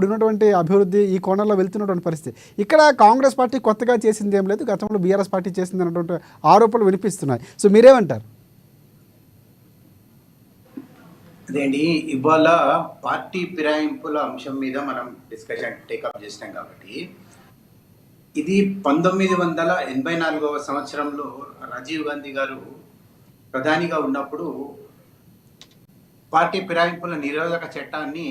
అప్పుడు ఉన్నటువంటి అభివృద్ధి ఈ కోణంలో వెళ్తున్నటువంటి పరిస్థితి. ఇక్కడ కాంగ్రెస్ పార్టీ కొత్తగా చేసింది ఏం లేదు, గతంలో బీఆర్ఎస్ పార్టీ చేసింది అన్నటువంటి ఆరోపణలు వినిపిస్తున్నాయి. సో మీరేమంటారు? అదేండి, ఇవాళ పార్టీ ఫిరాయింపుల అంశం మీద మనం డిస్కషన్ టేకప్ చేసినాం కాబట్టి, ఇది 1984వ సంవత్సరంలో రాజీవ్ గాంధీ గారు ప్రధానిగా ఉన్నప్పుడు పార్టీ ఫిరాయింపుల నిరోధక చట్టాన్ని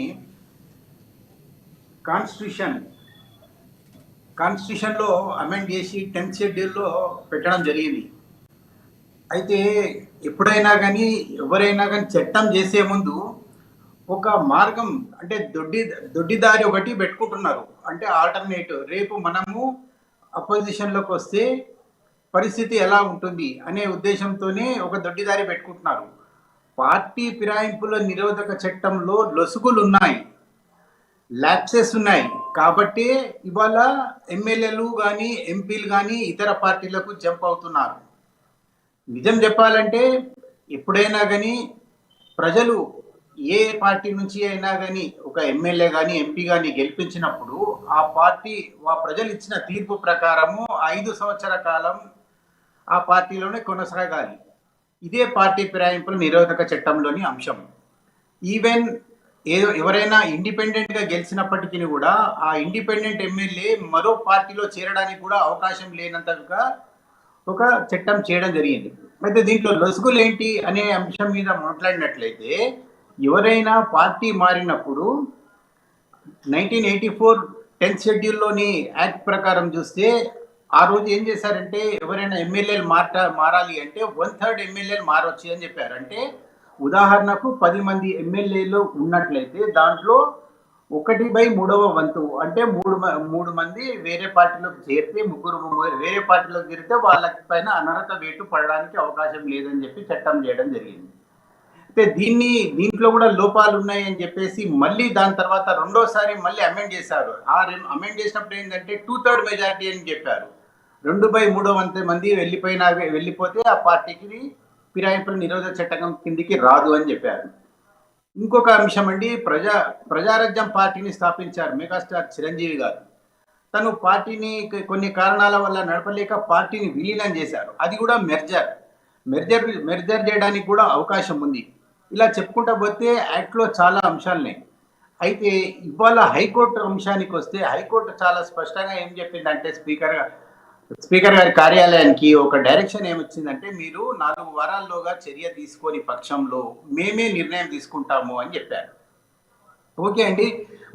కాన్స్టిట్యూషన్లో అమెండ్ చేసి 10th షెడ్యూల్లో పెట్టడం జరిగింది. అయితే ఎప్పుడైనా కానీ ఎవరైనా కానీ చట్టం చేసే ముందు ఒక మార్గం అంటే దొడ్డిదారి ఒకటి పెట్టుకుంటున్నారు. అంటే ఆల్టర్నేటివ్, రేపు మనము అపోజిషన్లోకి వస్తే పరిస్థితి ఎలా ఉంటుంది అనే ఉద్దేశంతోనే ఒక దొడ్డిదారి పెట్టుకుంటున్నారు. పార్టీ ఫిరాయింపుల నిరోధక చట్టంలో లొసుగులు ఉన్నాయి, ల్యాప్సెస్ ఉన్నాయి. కాబట్టి ఇవాళ ఎమ్మెల్యేలు కానీ ఎంపీలు కానీ ఇతర పార్టీలకు జంప్ అవుతున్నారు. నిజం చెప్పాలంటే ఎప్పుడైనా కానీ ప్రజలు ఏ పార్టీ నుంచి అయినా కానీ ఒక ఎమ్మెల్యే కానీ ఎంపీ కానీ గెలిపించినప్పుడు ఆ ప్రజలు ఇచ్చిన తీర్పు ప్రకారము 5 సంవత్సరాల కాలం ఆ పార్టీలోనే కొనసాగాలి. ఇదే పార్టీ ఫిరాయింపుల నిరోధక చట్టంలోని అంశం. ఈవెన్ ఎవరైనా ఇండిపెండెంట్గా గెలిచినప్పటికీ కూడా ఆ ఇండిపెండెంట్ ఎమ్మెల్యే మరో పార్టీలో చేరడానికి కూడా అవకాశం లేనంతగా ఒక చట్టం చేయడం జరిగింది. అయితే దీంట్లో లొసుగులు ఏంటి అనే అంశం మీద మాట్లాడినట్లయితే, ఎవరైనా పార్టీ మారినప్పుడు 1984 10th షెడ్యూల్లోని యాక్ట్ ప్రకారం చూస్తే ఆ రోజు ఏం చేశారంటే, ఎవరైనా ఎమ్మెల్యేలు మారాలి అంటే 1/3 ఎమ్మెల్యేలు మారొచ్చు అని చెప్పారు. అంటే ఉదాహరణకు 10 మంది ఎమ్మెల్యేలు ఉన్నట్లయితే దాంట్లో 1/3వ వంతు అంటే 3 మంది వేరే పార్టీలోకి చేరితే, 3 వేరే పార్టీలోకి చేరితే వాళ్ళకి పైన అనర్హత వేటు పడడానికి అవకాశం లేదని చెప్పి చట్టం చేయడం జరిగింది. అయితే దీంట్లో కూడా లోపాలు ఉన్నాయి అని చెప్పేసి మళ్ళీ దాని తర్వాత రెండోసారి మళ్ళీ అమెండ్ చేశారు. అమెండ్ చేసినప్పుడు ఏంటంటే 2/3 మెజారిటీ అని చెప్పారు. 2/3 వంతు మంది వెళ్ళిపోతే ఆ పార్టీకి ఫిరాయింపుల నిరోధక చట్టం కిందికి రాదు అని చెప్పారు. ఇంకొక అంశం అండి, ప్రజారాజ్యం పార్టీని స్థాపించారు మెగాస్టార్ చిరంజీవి గారు. తను పార్టీని కొన్ని కారణాల వల్ల నడపలేక పార్టీని విలీనం చేశారు. అది కూడా మెర్జర్ చేయడానికి కూడా అవకాశం ఉంది. ఇలా చెప్పుకుంటా పోతే యాక్ట్లో చాలా అంశాలున్నాయి. అయితే ఇవాళ హైకోర్టు అంశానికి వస్తే, హైకోర్టు చాలా స్పష్టంగా ఏం చెప్పిందంటే, స్పీకర్ గారి కార్యాలయానికి ఒక డైరెక్షన్ ఏమొచ్చిందంటే, మీరు 4 వారాల్లోగా చర్య తీసుకొని పక్షంలో మేమే నిర్ణయం తీసుకుంటాము అని చెప్పారు. ఓకే అండి,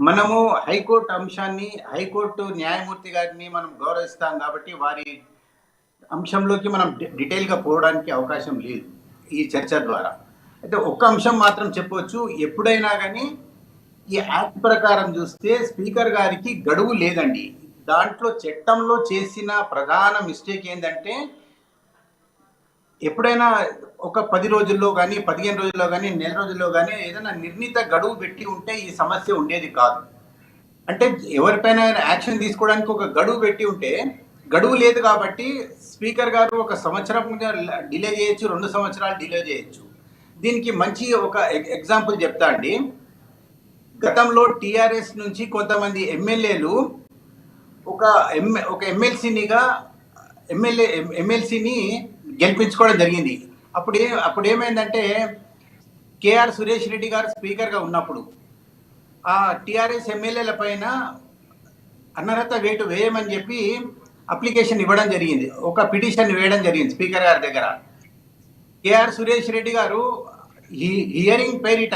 మనము హైకోర్టు అంశాన్ని, హైకోర్టు న్యాయమూర్తి గారిని మనం గౌరవిస్తాం కాబట్టి వారి అంశంలోకి మనం డీటెయిల్గా పోవడానికి అవకాశం లేదు ఈ చర్చ ద్వారా. అయితే ఒక్క అంశం మాత్రం చెప్పవచ్చు, ఎప్పుడైనా కానీ ఈ యాక్ట్ ప్రకారం చూస్తే స్పీకర్ గారికి గడువు లేదండి. దాంట్లో చట్టంలో చేసిన ప్రధాన మిస్టేక్ ఏంటంటే, ఎప్పుడైనా ఒక 10 రోజుల్లో కానీ 15 రోజుల్లో కానీ నెల రోజుల్లో కానీ ఏదైనా నిర్ణీత గడువు పెట్టి ఉంటే ఈ సమస్య ఉండేది కాదు. అంటే ఎవరిపైన యాక్షన్ తీసుకోవడానికి ఒక గడువు పెట్టి ఉంటే, గడువు లేదు కాబట్టి స్పీకర్ గారు 1 సంవత్సరం డిలే చేయొచ్చు, 2 సంవత్సరాలు డిలే చేయొచ్చు. దీనికి మంచి ఒక ఎగ్జాంపుల్ చెప్తా అండి. గతంలో టీఆర్ఎస్ నుంచి కొంతమంది ఎమ్మెల్యేలు ఒక ఎమ్మెల్సీని గెలిపించుకోవడం జరిగింది. అప్పుడు ఏమైందంటే, కేఆర్ సురేష్ రెడ్డి గారు స్పీకర్గా ఉన్నప్పుడు ఆ టీఆర్ఎస్ ఎమ్మెల్యేల పైన అనర్హత వేటు వేయమని చెప్పి అప్లికేషన్ ఇవ్వడం జరిగింది, ఒక పిటిషన్ వేయడం జరిగింది స్పీకర్ గారి దగ్గర. కేఆర్ సురేష్ రెడ్డి గారు హియరింగ్ పేరిట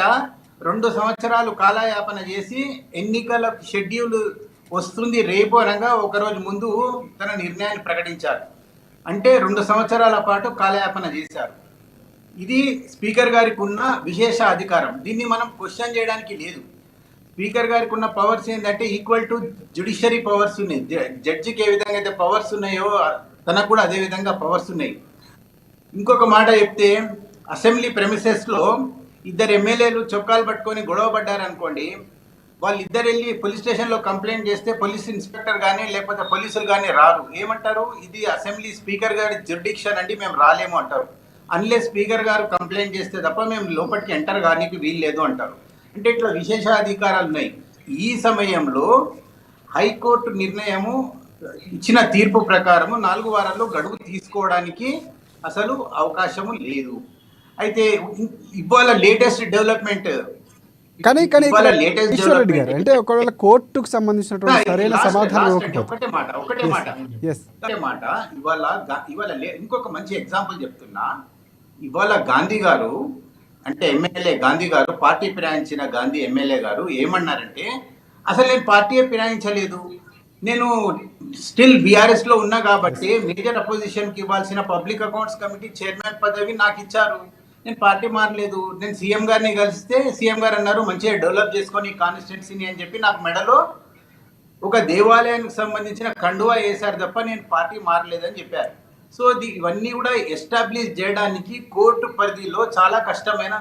2 సంవత్సరాలు కాలయాపన చేసి ఎన్నికల షెడ్యూల్ వస్తుంది రేపు అనగా ఒకరోజు ముందు తన నిర్ణయాన్ని ప్రకటించారు. అంటే 2 సంవత్సరాల పాటు కాలయాపన చేశారు. ఇది స్పీకర్ గారికి ఉన్న విశేష అధికారం. దీన్ని మనం క్వశ్చన్ చేయడానికి లేదు. స్పీకర్ గారికి ఉన్న పవర్స్ ఏంటంటే ఈక్వల్ టు జ్యుడిషియరీ పవర్స్ ఉన్నాయి. జడ్జికి ఏ విధంగా అయితే పవర్స్ ఉన్నాయో తనకు కూడా అదే విధంగా పవర్స్ ఉన్నాయి. ఇంకొక మాట చెప్తే, అసెంబ్లీ ప్రెమిసెస్లో 2 ఎమ్మెల్యేలు చొక్కాలు పట్టుకొని గొడవ పడ్డారనుకోండి, వాళ్ళిద్దరు వెళ్ళి పోలీస్ స్టేషన్లో కంప్లైంట్ చేస్తే పోలీస్ ఇన్స్పెక్టర్ కానీ లేకపోతే పోలీసులు కానీ రారు. ఏమంటారు, ఇది అసెంబ్లీ స్పీకర్ గారి జ్యురిడిక్షన్ అండి, మేము రాలేము అంటారు. అన్లెస్ స్పీకర్ గారు కంప్లైంట్ చేస్తే తప్ప మేము లోపలికి ఎంటర్ కానీ వీలు లేదు అంటారు. అంటే ఇట్లా విశేష అధికారాలు ఉన్నాయి. ఈ సమయంలో హైకోర్టు నిర్ణయము ఇచ్చిన తీర్పు ప్రకారము 4 వారాల్లో గడువు తీసుకోవడానికి అసలు అవకాశము లేదు. అయితే ఇవాళ లేటెస్ట్ డెవలప్మెంట్ కానీ ఇక్కడ ఈశ్వర్ రెడ్డి గారు అంటే ఒకవేళ కోర్టుకు సంబంధించినటువంటి సరైన సమాధానం ఒకటే మాట ఇవాళ ఇంకొక మంచి ఎగ్జాంపుల్ చెప్తున్నా. ఇవాళ గాంధీ గారు అంటే ఎమ్మెల్యే గాంధీ గారు, పార్టీ ఫిరాయించిన గాంధీ ఎమ్మెల్యే గారు ఏమన్నారంటే, అసలు నేను పార్టీ ఫిరాయించలేదు, నేను స్టిల్ బీఆర్ఎస్ లో ఉన్నా కాబట్టి మేజర్ అపోజిషన్ కి ఇవ్వాల్సిన పబ్లిక్ అకౌంట్స్ కమిటీ చైర్మన్ పదవి నాకు ఇచ్చారు, నేను పార్టీ మారలేదు. నేను సీఎం గారిని కలిస్తే సీఎం గారు అన్నారు మంచిగా డెవలప్ చేసుకొని కాన్స్టిట్యున్సీని అని చెప్పి నాకు మెడలో ఒక దేవాలయానికి సంబంధించిన కండువా వేశారు తప్ప నేను పార్టీ మారలేదని చెప్పారు. సో ఇవన్నీ కూడా ఎస్టాబ్లిష్ చేయడానికి కోర్టు పరిధిలో చాలా కష్టమైన